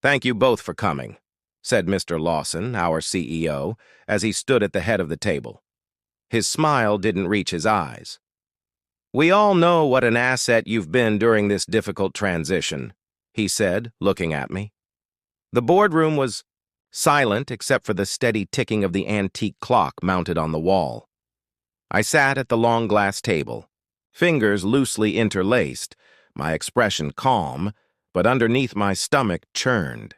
Thank you both for coming, said Mr. Lawson, our CEO, as he stood at the head of the table. His smile didn't reach his eyes. We all know what an asset you've been during this difficult transition, he said, looking at me. The boardroom was silent except for the steady ticking of the antique clock mounted on the wall. I sat at the long glass table, fingers loosely interlaced, my expression calm, but underneath my stomach churned.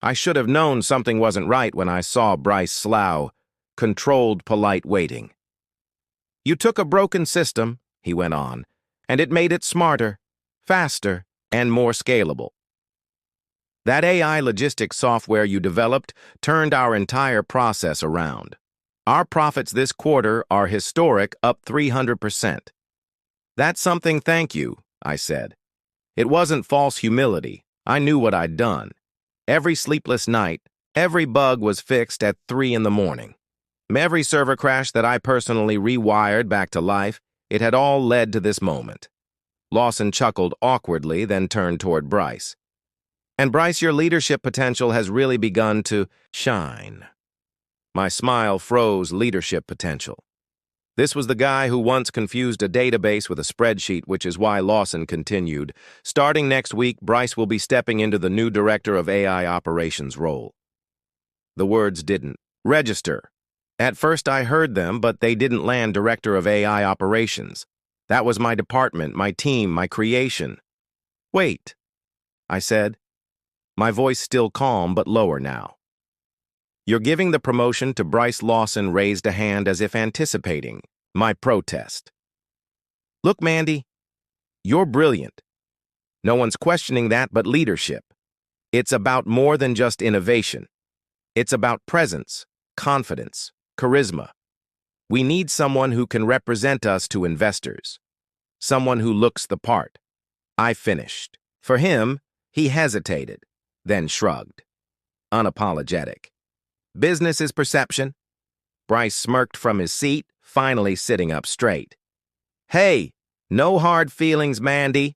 I should have known something wasn't right when I saw Bryce Slough, controlled polite waiting. You took a broken system, he went on, and it made it smarter, faster, and more scalable. That AI logistics software you developed turned our entire process around. Our profits this quarter are historic, up 300%. That's something, thank you, I said. It wasn't false humility. I knew what I'd done. Every sleepless night, every bug was fixed at 3 in the morning. Every server crash that I personally rewired back to life, it had all led to this moment. Lawson chuckled awkwardly, then turned toward Bryce. And Bryce, your leadership potential has really begun to shine. My smile froze leadership potential. This was the guy who once confused a database with a spreadsheet, which is why Lawson continued. Starting next week, Bryce will be stepping into the new Director of AI Operations role. The words didn't register. At first I heard them, but they didn't land Director of AI Operations. That was my department, my team, my creation. Wait, I said, my voice still calm but lower now. You're giving the promotion to Bryce. Lawson raised a hand as if anticipating my protest. Look, Mandy, you're brilliant. No one's questioning that, but leadership. It's about more than just innovation. It's about presence, confidence, charisma. We need someone who can represent us to investors. Someone who looks the part. I finished. For him, he hesitated, then shrugged. Unapologetic. Business is perception. Bryce smirked from his seat, finally sitting up straight. Hey, no hard feelings, Mandy.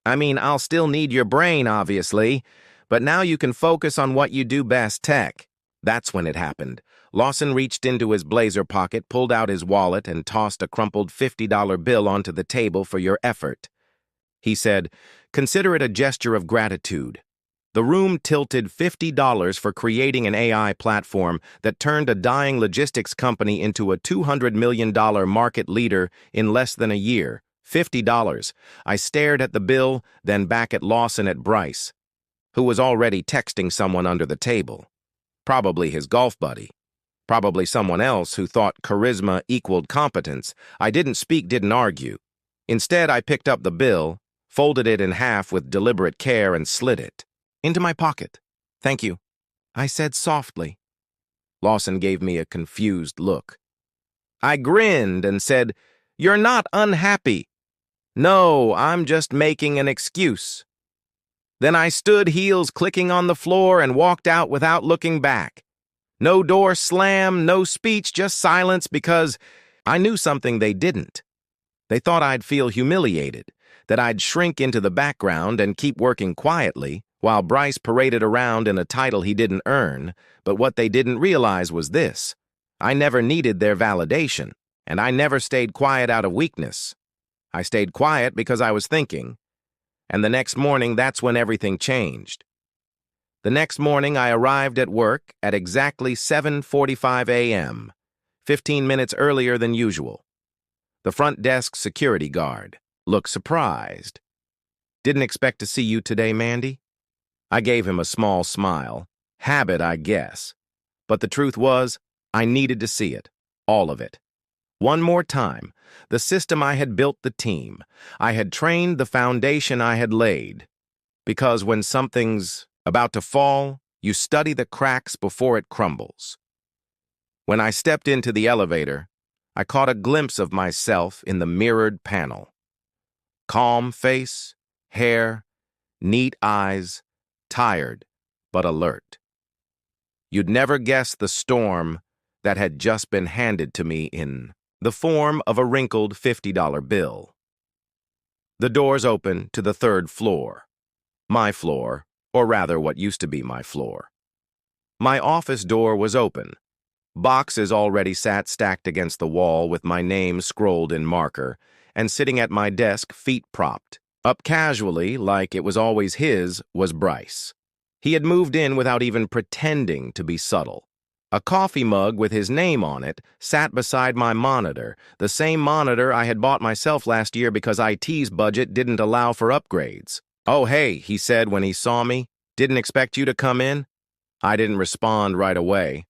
I mean, I'll still need your brain, obviously, but now you can focus on what you do best, tech. That's when it happened. Lawson reached into his blazer pocket, pulled out his wallet, and tossed a crumpled $50 bill onto the table for your effort. He said, consider it a gesture of gratitude. The room tilted $50 for creating an AI platform that turned a dying logistics company into a $200 million market leader in less than a year. $50. I stared at the bill, then back at Lawson, at Bryce, who was already texting someone under the table. Probably his golf buddy. Probably someone else who thought charisma equaled competence. I didn't speak, didn't argue. Instead, I picked up the bill, folded it in half with deliberate care, and slid it into my pocket. Thank you, I said softly. Lawson gave me a confused look. I grinned and said, You're not unhappy. No, I'm just making an excuse. Then I stood, heels clicking on the floor, and walked out without looking back. No door slam, no speech, just silence, because I knew something they didn't. They thought I'd feel humiliated, that I'd shrink into the background and keep working quietly, while Bryce paraded around in a title he didn't earn. But what they didn't realize was this. I never needed their validation, and I never stayed quiet out of weakness. I stayed quiet because I was thinking. And the next morning, that's when everything changed. The next morning, I arrived at work at exactly 7:45 a.m., 15 minutes earlier than usual. The front desk security guard looked surprised. Didn't expect to see you today, Mandy? I gave him a small smile. Habit, I guess. But the truth was, I needed to see it. All of it. One more time. The system I had built, the team. I had trained, the foundation I had laid. Because when something's about to fall, you study the cracks before it crumbles. When I stepped into the elevator, I caught a glimpse of myself in the mirrored panel. Calm face, hair, neat eyes, tired but alert. You'd never guess the storm that had just been handed to me in the form of a wrinkled $50 bill. The doors open to the third floor. My floor, or rather what used to be my floor. My office door was open. Boxes already sat stacked against the wall with my name scrolled in marker, and sitting at my desk, feet propped. Up casually, like it was always his, was Bryce. He had moved in without even pretending to be subtle. A coffee mug with his name on it sat beside my monitor, the same monitor I had bought myself last year because IT's budget didn't allow for upgrades. "Oh, hey," he said when he saw me. "Didn't expect you to come in?" I didn't respond right away.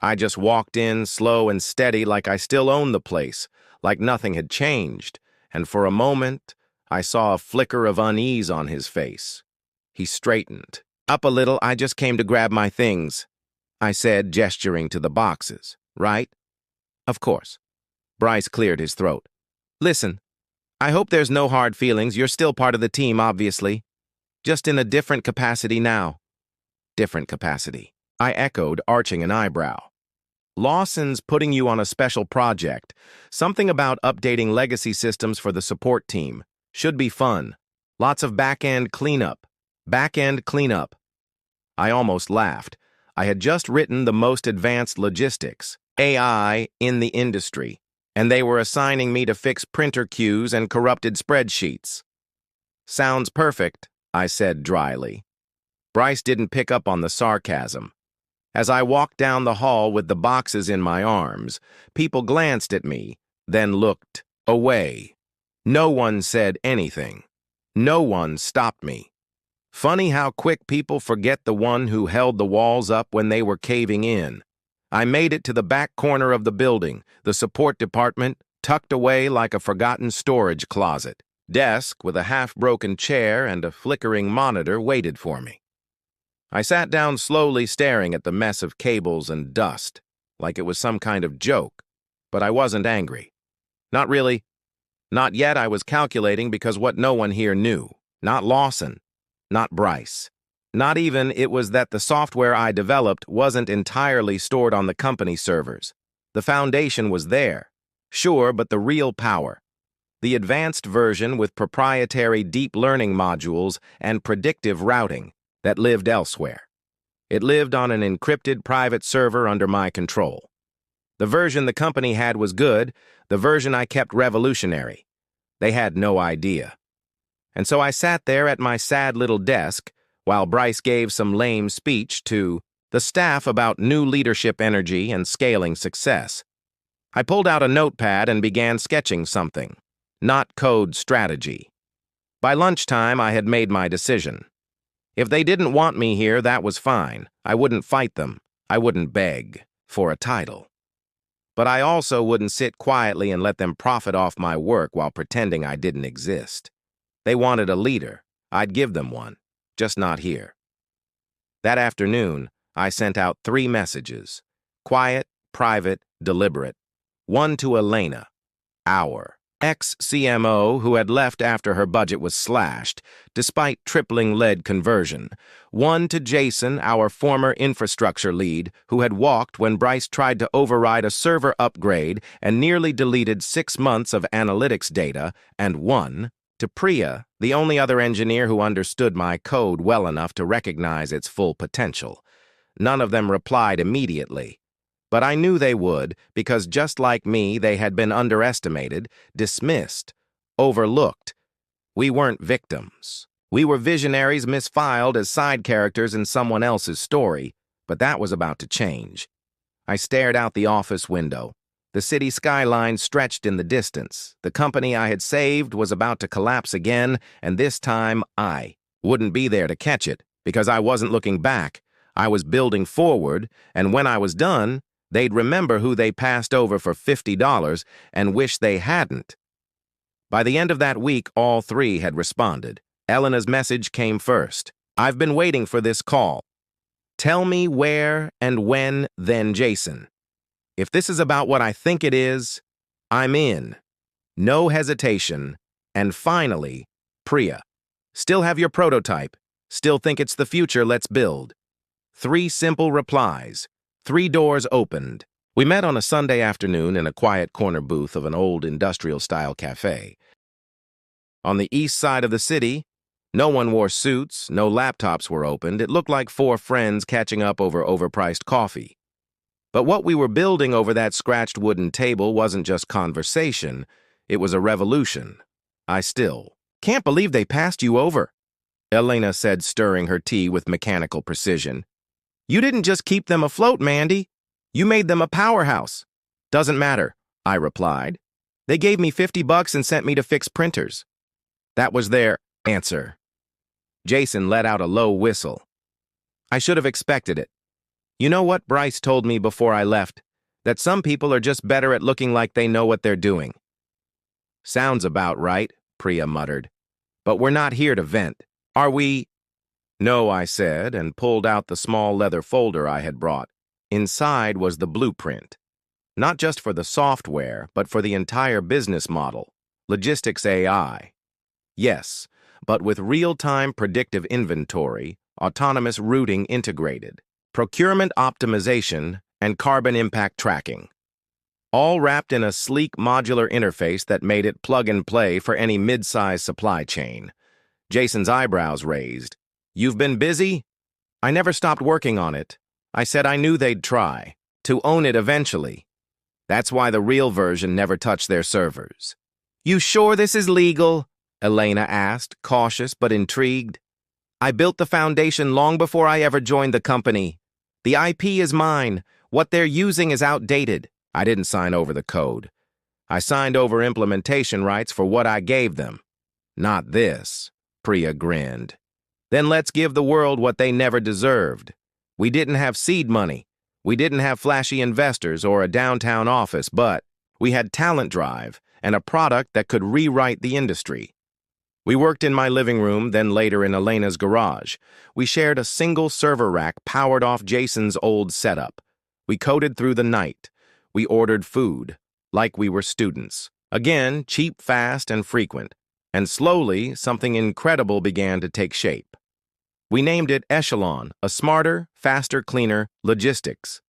I just walked in slow and steady like I still owned the place, like nothing had changed, and for a moment, I saw a flicker of unease on his face. He straightened. "Up a little, I just came to grab my things," I said, gesturing to the boxes. "Right?" "Of course." Bryce cleared his throat. "Listen, I hope there's no hard feelings. You're still part of the team, obviously. Just in a different capacity now." "Different capacity," I echoed, arching an eyebrow. "Lawson's putting you on a special project. Something about updating legacy systems for the support team. Should be fun. Lots of back-end cleanup. Back-end cleanup." I almost laughed. I had just written the most advanced logistics, AI, in the industry, and they were assigning me to fix printer queues and corrupted spreadsheets. "Sounds perfect," I said dryly. Bryce didn't pick up on the sarcasm. As I walked down the hall with the boxes in my arms, people glanced at me, then looked away. No one said anything. No one stopped me. Funny how quick people forget the one who held the walls up when they were caving in. I made it to the back corner of the building, the support department, tucked away like a forgotten storage closet. Desk with a half-broken chair and a flickering monitor waited for me. I sat down slowly, staring at the mess of cables and dust, like it was some kind of joke, but I wasn't angry. Not really. Not yet. I was calculating because what no one here knew. Not Lawson. Not Bryce. Not even it was that the software I developed wasn't entirely stored on the company servers. The foundation was there. Sure, but the real power. The advanced version with proprietary deep learning modules and predictive routing that lived elsewhere. It lived on an encrypted private server under my control. The version the company had was good, the version I kept revolutionary. They had no idea. And so I sat there at my sad little desk while Bryce gave some lame speech to the staff about new leadership energy and scaling success. I pulled out a notepad and began sketching something, not code strategy. By lunchtime, I had made my decision. If they didn't want me here, that was fine. I wouldn't fight them. I wouldn't beg for a title. But I also wouldn't sit quietly and let them profit off my work while pretending I didn't exist. They wanted a leader. I'd give them one, just not here. That afternoon, I sent out 3 messages. Quiet, private, deliberate. One to Elena, our ex-CMO who had left after her budget was slashed, despite tripling lead conversion. One to Jason, our former infrastructure lead, who had walked when Bryce tried to override a server upgrade and nearly deleted 6 months of analytics data. And one to Priya, the only other engineer who understood my code well enough to recognize its full potential. None of them replied immediately. But I knew they would, because just like me, they had been underestimated, dismissed, overlooked. We weren't victims. We were visionaries misfiled as side characters in someone else's story, but that was about to change. I stared out the office window. The city skyline stretched in the distance. The company I had saved was about to collapse again, and this time I wouldn't be there to catch it, because I wasn't looking back. I was building forward, and when I was done, they'd remember who they passed over for $50 and wish they hadn't. By the end of that week, all 3 had responded. Elena's message came first. "I've been waiting for this call. Tell me where and when, then Jason. If this is about what I think it is, I'm in. No hesitation. And finally, Priya. Still have your prototype. Still think it's the future, let's build." 3 simple replies. 3 doors opened. We met on a Sunday afternoon in a quiet corner booth of an old industrial-style cafe. On the east side of the city, No one wore suits, no laptops were opened. It looked like four friends catching up over overpriced coffee. But what we were building over that scratched wooden table wasn't just conversation, it was a revolution. I still can't believe they passed you over, Elena said, stirring her tea with mechanical precision. You didn't just keep them afloat, Mandy. You made them a powerhouse. Doesn't matter, I replied. They gave me $50 and sent me to fix printers. That was their answer. Jason let out a low whistle. I should have expected it. You know what Bryce told me before I left? That some people are just better at looking like they know what they're doing. Sounds about right, Priya muttered. But we're not here to vent. Are we? No, I said, and pulled out the small leather folder I had brought. Inside was the blueprint. Not just for the software, but for the entire business model. Logistics AI. Yes, but with real-time predictive inventory, autonomous routing integrated, procurement optimization, and carbon impact tracking. All wrapped in a sleek modular interface that made it plug-and-play for any mid-size supply chain. Jason's eyebrows raised. You've been busy? I never stopped working on it. I said I knew they'd try, to own it eventually. That's why the real version never touched their servers. You sure this is legal? Elena asked, cautious but intrigued. I built the foundation long before I ever joined the company. The IP is mine. What they're using is outdated. I didn't sign over the code. I signed over implementation rights for what I gave them. Not this, Priya grinned. Then let's give the world what they never deserved. We didn't have seed money. We didn't have flashy investors or a downtown office, but we had talent drive and a product that could rewrite the industry. We worked in my living room, then later in Elena's garage. We shared a single server rack powered off Jason's old setup. We coded through the night. We ordered food, like we were students. Again, cheap, fast, and frequent. And slowly, something incredible began to take shape. We named it Echelon, a smarter, faster, cleaner logistics.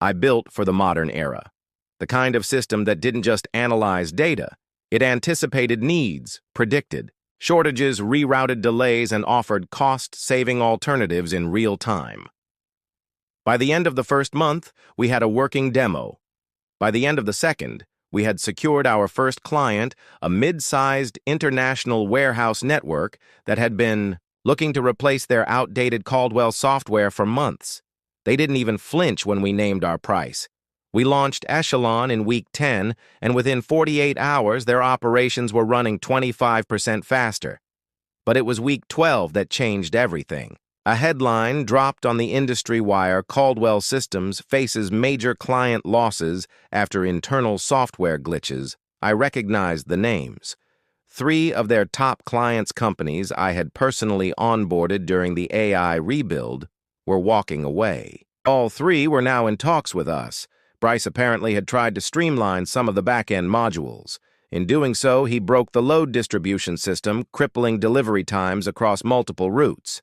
I built for the modern era. The kind of system that didn't just analyze data. It anticipated needs, predicted shortages, rerouted delays, and offered cost-saving alternatives in real time. By the end of the first month, we had a working demo. By the end of the second, we had secured our first client, a mid-sized international warehouse network that had been looking to replace their outdated Caldwell software for months. They didn't even flinch when we named our price. We launched Echelon in week 10, and within 48 hours, their operations were running 25% faster. But it was week 12 that changed everything. A headline dropped on the industry wire: Caldwell Systems faces major client losses after internal software glitches. I recognized the names. 3 of their top clients' companies I had personally onboarded during the AI rebuild were walking away. All 3 were now in talks with us. Bryce apparently had tried to streamline some of the back-end modules. In doing so, he broke the load distribution system, crippling delivery times across multiple routes.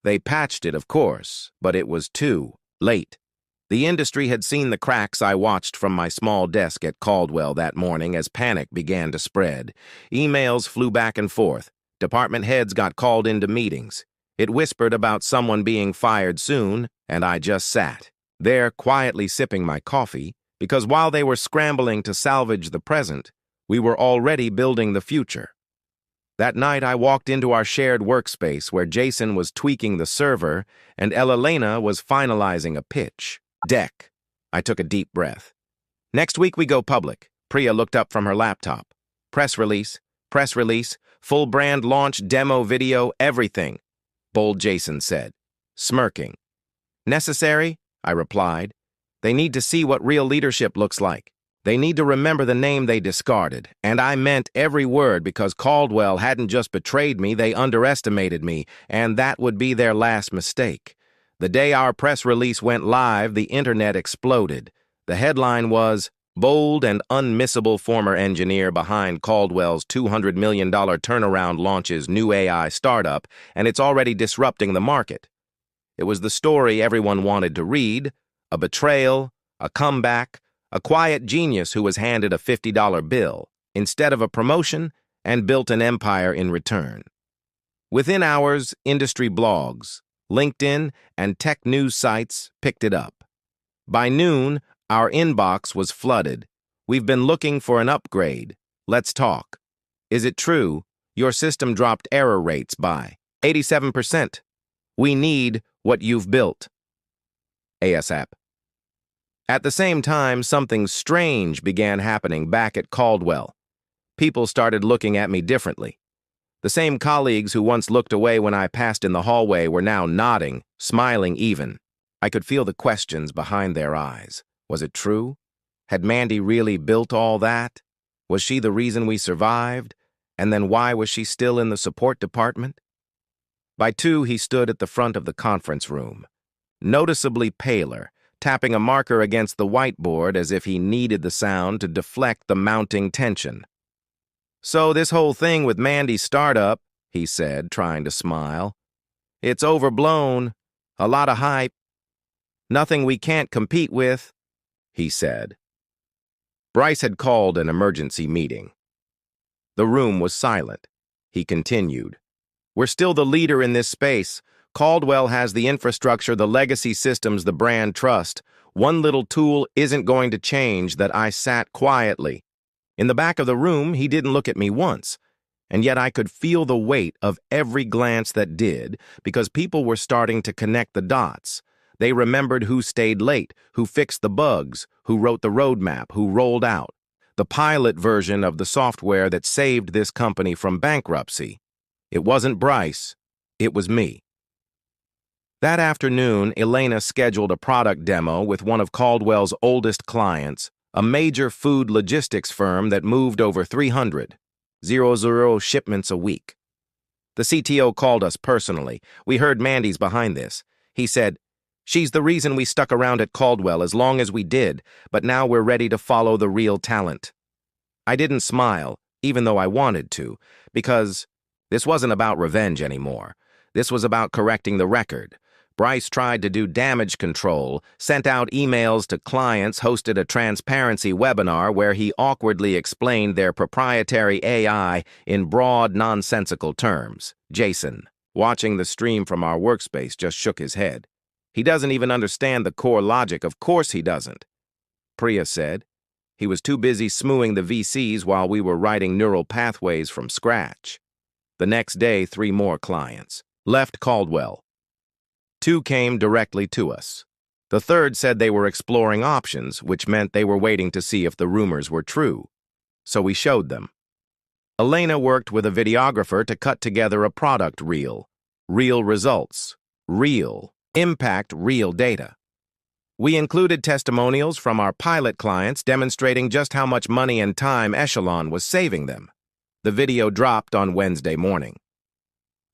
They patched it, of course, but it was too late. The industry had seen the cracks I watched from my small desk at Caldwell that morning as panic began to spread. Emails flew back and forth. Department heads got called into meetings. It whispered about someone being fired soon, and I just sat there quietly sipping my coffee, because while they were scrambling to salvage the present, we were already building the future. That night, I walked into our shared workspace where Jason was tweaking the server and Elena was finalizing a pitch deck. I took a deep breath. Next week, we go public. Priya looked up from her laptop. Press release, full brand launch, demo video, everything, bold Jason said, smirking. Necessary? I replied. They need to see what real leadership looks like. They need to remember the name they discarded, and I meant every word, because Caldwell hadn't just betrayed me, they underestimated me, and that would be their last mistake. The day our press release went live, the internet exploded. The headline was, "Bold and unmissable former engineer behind Caldwell's $200 million turnaround launches new AI startup, and it's already disrupting the market." It was the story everyone wanted to read: a betrayal, a comeback, a quiet genius who was handed a $50 bill instead of a promotion and built an empire in return. Within hours, industry blogs, LinkedIn, and tech news sites picked it up. By noon, our inbox was flooded. We've been looking for an upgrade. Let's talk. Is it true? Your system dropped error rates by 87%. We need what you've built. ASAP. At the same time, something strange began happening back at Caldwell. People started looking at me differently. The same colleagues who once looked away when I passed in the hallway were now nodding, smiling even. I could feel the questions behind their eyes. Was it true? Had Mandy really built all that? Was she the reason we survived? And then why was she still in the support department? By 2, he stood at the front of the conference room, noticeably paler, tapping a marker against the whiteboard as if he needed the sound to deflect the mounting tension. So this whole thing with Mandy's startup, he said, trying to smile. It's overblown, a lot of hype. Nothing we can't compete with, he said. Bryce had called an emergency meeting. The room was silent. He continued. We're still the leader in this space. Caldwell has the infrastructure, the legacy systems the brand trust. One little tool isn't going to change that. I sat quietly. In the back of the room, he didn't look at me once, and yet I could feel the weight of every glance that did, because people were starting to connect the dots. They remembered who stayed late, who fixed the bugs, who wrote the roadmap, who rolled out the pilot version of the software that saved this company from bankruptcy. It wasn't Bryce, it was me. That afternoon, Elena scheduled a product demo with one of Caldwell's oldest clients, a major food logistics firm that moved over 300 shipments a week. The CTO called us personally. We heard Mandy's behind this. He said, "She's the reason we stuck around at Caldwell as long as we did, but now we're ready to follow the real talent." I didn't smile, even though I wanted to, because this wasn't about revenge anymore. This was about correcting the record. Bryce tried to do damage control, sent out emails to clients, hosted a transparency webinar where he awkwardly explained their proprietary AI in broad, nonsensical terms. Jason, watching the stream from our workspace, just shook his head. He doesn't even understand the core logic. Of course he doesn't. Priya said. He was too busy smoothing the VCs while we were writing neural pathways from scratch. The next day, 3 more clients left Caldwell. 2 came directly to us. The third said they were exploring options, which meant they were waiting to see if the rumors were true. So we showed them. Elena worked with a videographer to cut together a product reel. Real results. Real. Impact. Real data. We included testimonials from our pilot clients demonstrating just how much money and time Echelon was saving them. The video dropped on Wednesday morning.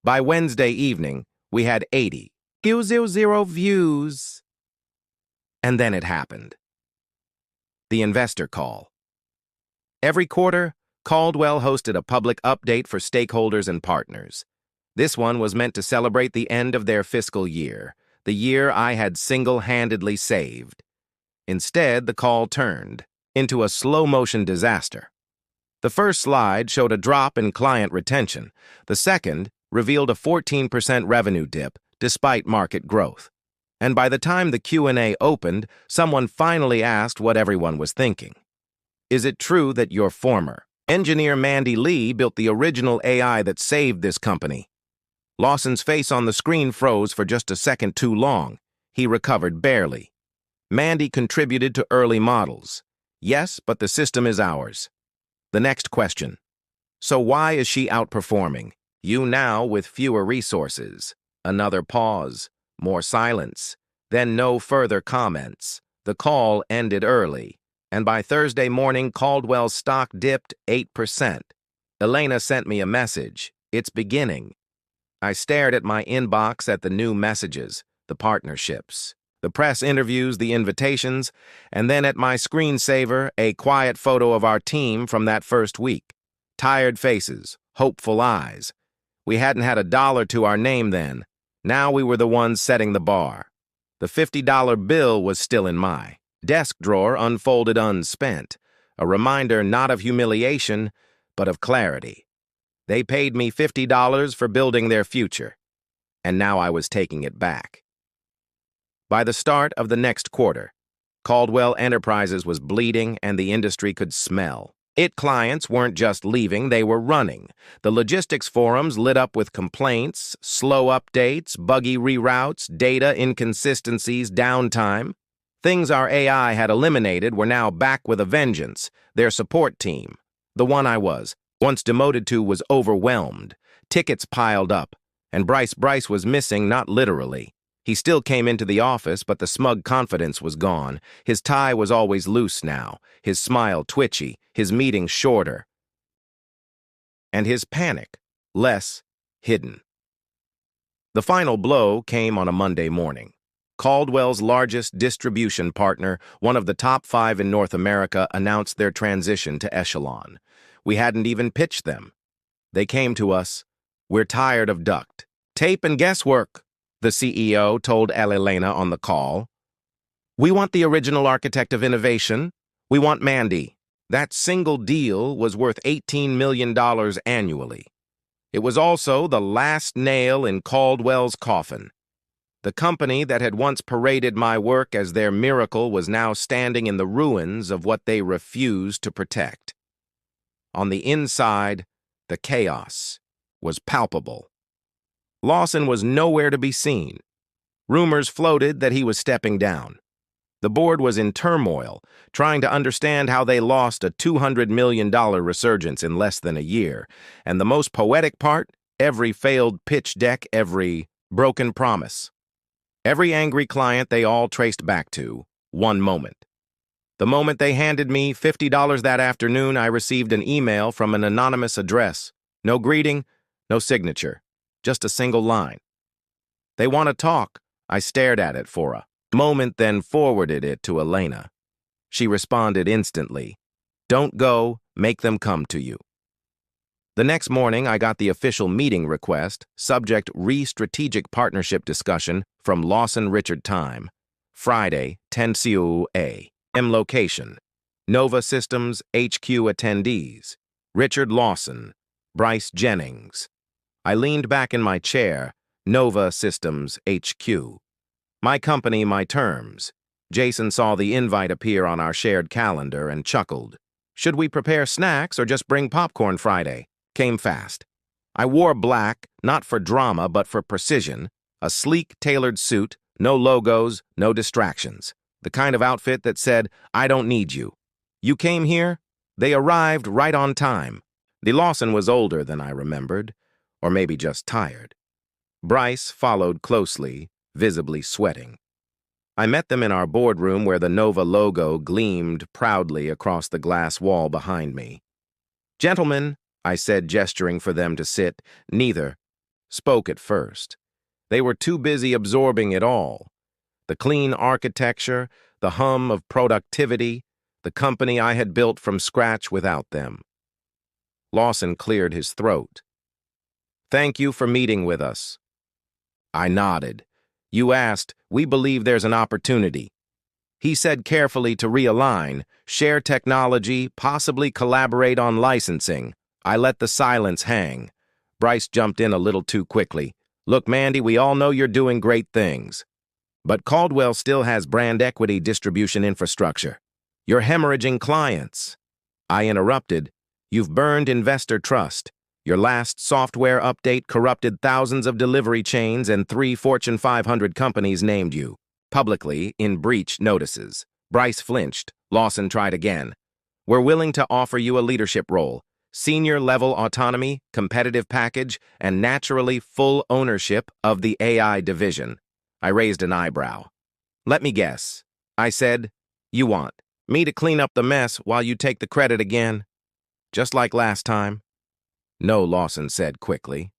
By Wednesday evening, we had 80. 0 views. And then it happened. The investor call. Every quarter, Caldwell hosted a public update for stakeholders and partners. This one was meant to celebrate the end of their fiscal year, the year I had single-handedly saved. Instead, the call turned into a slow-motion disaster. The first slide showed a drop in client retention. The second revealed a 14% revenue dip, despite market growth. And by the time the Q&A opened, someone finally asked what everyone was thinking. Is it true that your former engineer Mandy Lee built the original AI that saved this company? Lawson's face on the screen froze for just a second too long. He recovered barely. Mandy contributed to early models. Yes, but the system is ours. The next question. So why is she outperforming? You now with fewer resources. Another pause, more silence, then no further comments. The call ended early, and by Thursday morning, Caldwell's stock dipped 8%. Elena sent me a message. It's beginning. I stared at my inbox at the new messages, the partnerships, the press interviews, the invitations, and then at my screensaver, a quiet photo of our team from that first week. Tired faces, hopeful eyes. We hadn't had $1 to our name then. Now we were the ones setting the bar. The $50 bill was still in my desk drawer, unfolded unspent, a reminder not of humiliation, but of clarity. They paid me $50 for building their future, and now I was taking it back. By the start of the next quarter, Caldwell Enterprises was bleeding and the industry could smell. Clients weren't just leaving, they were running. The logistics forums lit up with complaints, slow updates, buggy reroutes, data inconsistencies, downtime. Things our AI had eliminated were now back with a vengeance. Their support team, the one I was, once demoted to, was overwhelmed. Tickets piled up, and Bryce was missing, not literally. He still came into the office, but the smug confidence was gone. His tie was always loose now, his smile twitchy, his meetings shorter, and his panic less hidden. The final blow came on a Monday morning. Caldwell's largest distribution partner, one of the top 5 in North America, announced their transition to Echelon. We hadn't even pitched them. They came to us. "We're tired of duct tape and guesswork," the CEO told Elena on the call. "We want the original architect of innovation. We want Mandy." That single deal was worth $18 million annually. It was also the last nail in Caldwell's coffin. The company that had once paraded my work as their miracle was now standing in the ruins of what they refused to protect. On the inside, the chaos was palpable. Lawson was nowhere to be seen. Rumors floated that he was stepping down. The board was in turmoil, trying to understand how they lost a $200 million resurgence in less than a year. And the most poetic part, every failed pitch deck, every broken promise. Every angry client they all traced back to one moment. The moment they handed me $50 that afternoon, I received an email from an anonymous address. No greeting, no signature, just a single line. "They want to talk." I stared at it for a moment, then forwarded it to Elena. She responded instantly. "Don't go, make them come to you." The next morning, I got the official meeting request, subject re-strategic partnership discussion from Lawson Richard Time. Friday, 10 a.m. Location. Nova Systems HQ attendees. Richard Lawson, Bryce Jennings. I leaned back in my chair. Nova Systems HQ. My company, my terms. Jason saw the invite appear on our shared calendar and chuckled. "Should we prepare snacks or just bring popcorn Friday?" Came fast. I wore black, not for drama but for precision, a sleek, tailored suit, no logos, no distractions. The kind of outfit that said, "I don't need you." You came here? They arrived right on time. The Lawson was older than I remembered, or maybe just tired. Bryce followed closely, visibly sweating. I met them in our boardroom where the Nova logo gleamed proudly across the glass wall behind me. "Gentlemen," I said, gesturing for them to sit. Neither spoke at first. They were too busy absorbing it all. The clean architecture, the hum of productivity, the company I had built from scratch without them. Lawson cleared his throat. "Thank you for meeting with us." I nodded. "You asked, we believe there's an opportunity." He said carefully, to realign, share technology, possibly collaborate on licensing. I let the silence hang. Bryce jumped in a little too quickly. "Look, Mandy, we all know you're doing great things. But Caldwell still has brand equity distribution infrastructure. You're hemorrhaging clients." I interrupted. "You've burned investor trust. Your last software update corrupted thousands of delivery chains and 3 Fortune 500 companies named you publicly in breach notices." Bryce flinched. Lawson tried again. "We're willing to offer you a leadership role. Senior-level autonomy, competitive package, and naturally full ownership of the AI division." I raised an eyebrow. "Let me guess." I said, "You want me to clean up the mess while you take the credit again? Just like last time?" "No," Lawson said quickly.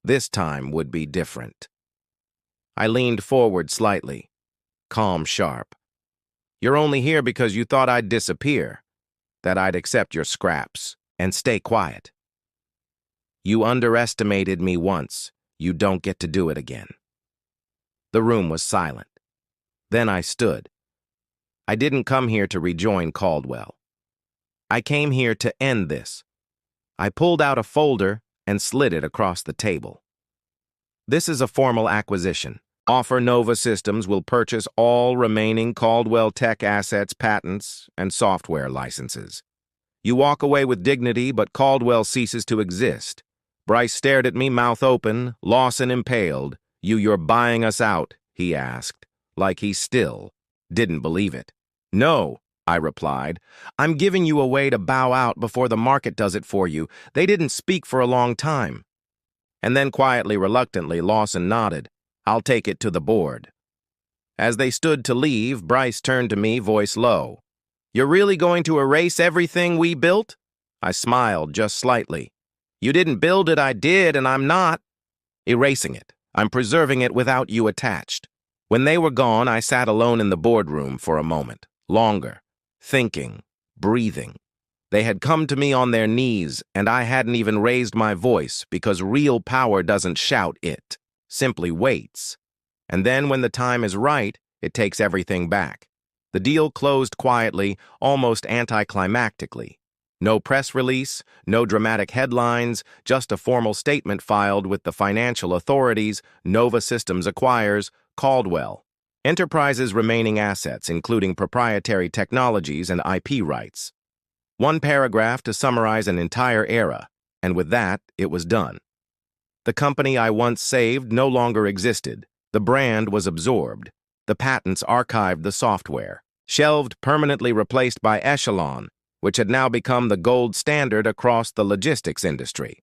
"This time would be different." I leaned forward slightly, calm, sharp. "You're only here because you thought I'd disappear, that I'd accept your scraps and stay quiet. You underestimated me once. You don't get to do it again." The room was silent. Then I stood. I didn't come here to rejoin Caldwell. I came here to end this. I pulled out a folder, and slid it across the table. This is a formal acquisition. Offer Nova Systems will purchase all remaining Caldwell Tech assets, patents, and software licenses. You walk away with dignity, but Caldwell ceases to exist. Bryce stared at me, mouth open, Lawson impaled. You're buying us out, he asked, like he still didn't believe it. No, I replied. I'm giving you a way to bow out before the market does it for you. They didn't speak for a long time. And then quietly, reluctantly, Lawson nodded. I'll take it to the board. As they stood to leave, Bryce turned to me, voice low. You're really going to erase everything we built? I smiled just slightly. You didn't build it, I did, and I'm not erasing it. I'm preserving it without you attached. When they were gone, I sat alone in the boardroom for a moment, longer, thinking, breathing. They had come to me on their knees, and I hadn't even raised my voice because real power doesn't shout it, simply waits. And then when the time is right, it takes everything back. The deal closed quietly, almost anticlimactically. No press release, no dramatic headlines, just a formal statement filed with the financial authorities. Nova Systems acquires Caldwell Enterprises' remaining assets, including proprietary technologies and IP rights. One paragraph to summarize an entire era, and with that, it was done. The company I once saved no longer existed. The brand was absorbed. The patents archived, the software shelved, permanently replaced by Echelon, which had now become the gold standard across the logistics industry.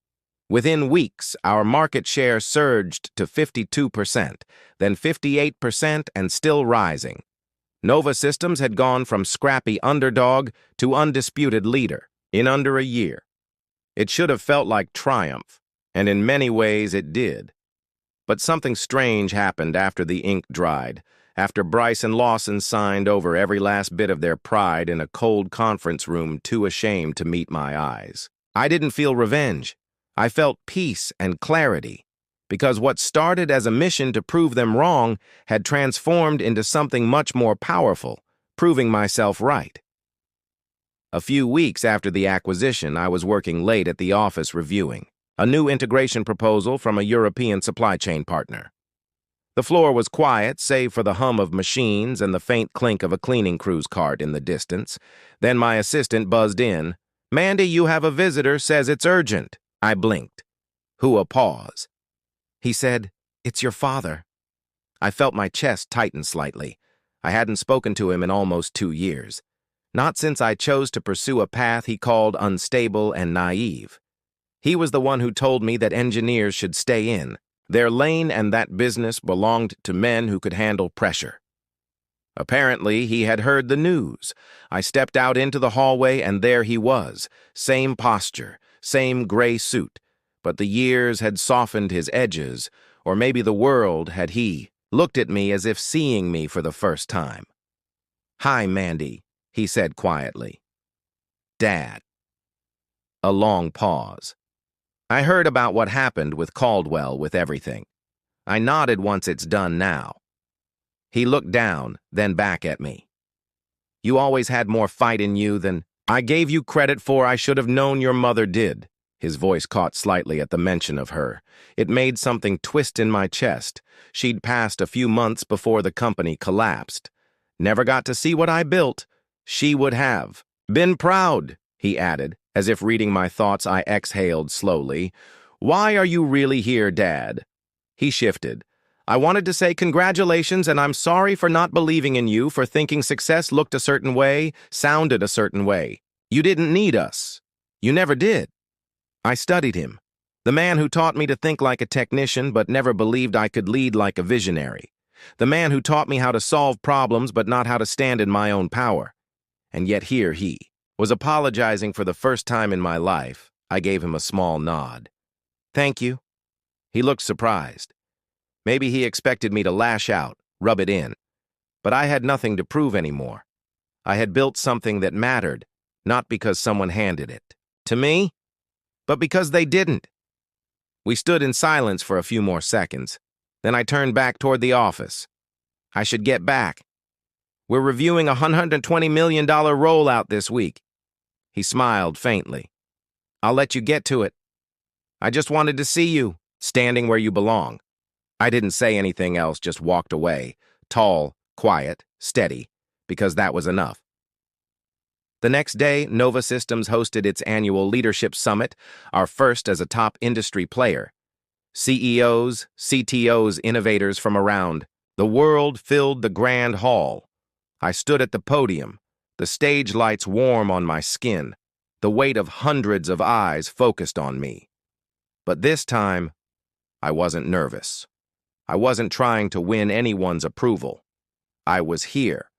Within weeks, our market share surged to 52%, then 58% and still rising. Nova Systems had gone from scrappy underdog to undisputed leader in under a year. It should have felt like triumph, and in many ways it did. But something strange happened after the ink dried, after Bryce and Lawson signed over every last bit of their pride in a cold conference room too ashamed to meet my eyes. I didn't feel revenge. I felt peace and clarity, because what started as a mission to prove them wrong had transformed into something much more powerful, proving myself right. A few weeks after the acquisition, I was working late at the office reviewing a new integration proposal from a European supply chain partner. The floor was quiet, save for the hum of machines and the faint clink of a cleaning crew's cart in the distance. Then my assistant buzzed in. "Mandy, you have a visitor, says it's urgent." I blinked. A pause. He said, "It's your father." I felt my chest tighten slightly. I hadn't spoken to him in almost 2 years. Not since I chose to pursue a path he called unstable and naive. He was the one who told me that engineers should stay in their lane, and that business belonged to men who could handle pressure. Apparently, he had heard the news. I stepped out into the hallway, and there he was, same posture, same gray suit, but the years had softened his edges, or maybe the world had. He looked at me as if seeing me for the first time. "Hi, Mandy," he said quietly. "Dad." A long pause. I heard about what happened with Caldwell, with everything. I nodded. Once it's done now. He looked down, then back at me. "You always had more fight in you than I gave you credit for. I should have known your mother did." His voice caught slightly at the mention of her. It made something twist in my chest. She'd passed a few months before the company collapsed. Never got to see what I built. She would have been proud, he added. As if reading my thoughts, I exhaled slowly. "Why are you really here, Dad?" He shifted. "I wanted to say congratulations, and I'm sorry for not believing in you, for thinking success looked a certain way, sounded a certain way. You didn't need us. You never did." I studied him. The man who taught me to think like a technician but never believed I could lead like a visionary. The man who taught me how to solve problems but not how to stand in my own power. And yet here he was apologizing for the first time in my life. I gave him a small nod. "Thank you." He looked surprised. Maybe he expected me to lash out, rub it in. But I had nothing to prove anymore. I had built something that mattered, not because someone handed it to me, but because they didn't. We stood in silence for a few more seconds. Then I turned back toward the office. I should get back. We're reviewing a $120 million rollout this week. He smiled faintly. "I'll let you get to it." I just wanted to see you, standing where you belong. I didn't say anything else, just walked away, tall, quiet, steady, because that was enough. The next day, Nova Systems hosted its annual Leadership Summit, our first as a top industry player. CEOs, CTOs, innovators from around the world filled the grand hall. I stood at the podium, the stage lights warm on my skin, the weight of hundreds of eyes focused on me. But this time, I wasn't nervous. I wasn't trying to win anyone's approval. I was here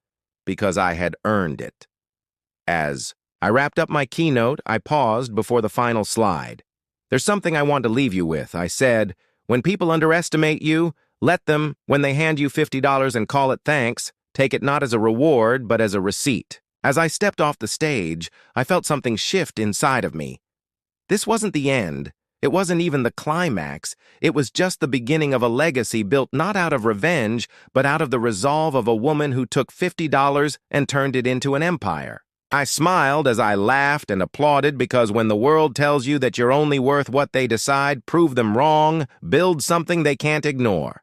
because I had earned it. As I wrapped up my keynote, I paused before the final slide. There's something I want to leave you with, I said. When people underestimate you, let them, when they hand you $50 and call it thanks, take it not as a reward, but as a receipt. As I stepped off the stage, I felt something shift inside of me. This wasn't the end. It wasn't even the climax. It was just the beginning of a legacy built not out of revenge, but out of the resolve of a woman who took $50 and turned it into an empire. I smiled as I laughed and applauded because when the world tells you that you're only worth what they decide, prove them wrong, build something they can't ignore.